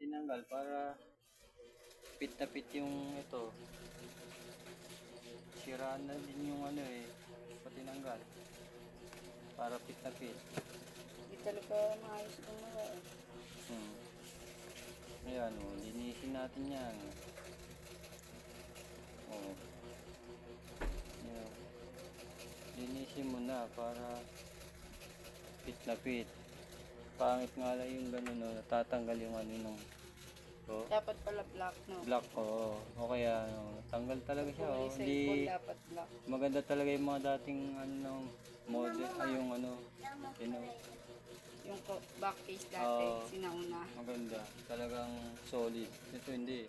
tinanggal para pit na pit yung ito. Siraan na din yung ano eh. Pag tinanggal. Para pit na pit. Hindi talaga maayos gumawa eh. Ayan o, linisin natin yan. O. Ayan. Linisin mo na para pit na pit. Pangit nga lang yung gano'n, no? Natatanggal yung ano nung Dapat pala black, no? black ko. O kaya, no? Tanggal talaga siya. Kung Oh. may cellphone, Hindi dapat black. maganda talaga yung mga dating ano, model, ay yung ano, Yung back face dati, Oo. sinauna. maganda. Talagang solid. Ito hindi.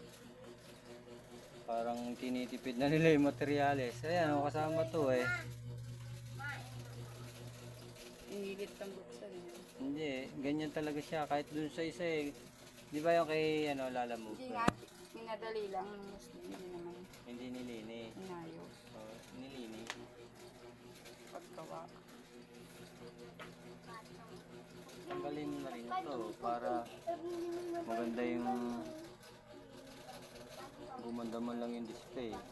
Parang tinitipid na nila yung materyales. Ayan, oh, kasama to eh. Inilit ang buksan eh. Hindi, ganyan talaga siya. Kahit dun sa isa eh. Di ba yung kay ano, Lala Move? Hindi nga, minadali lang ng Muslim. Hindi naman Hindi nilinis. inayos. Oh, nilinis. Pagkawa. Tanggalin mo na rin ito para maganda yung gumanda man lang yung display. Oh.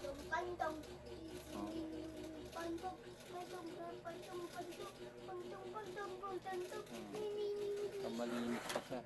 Malinis pa siya.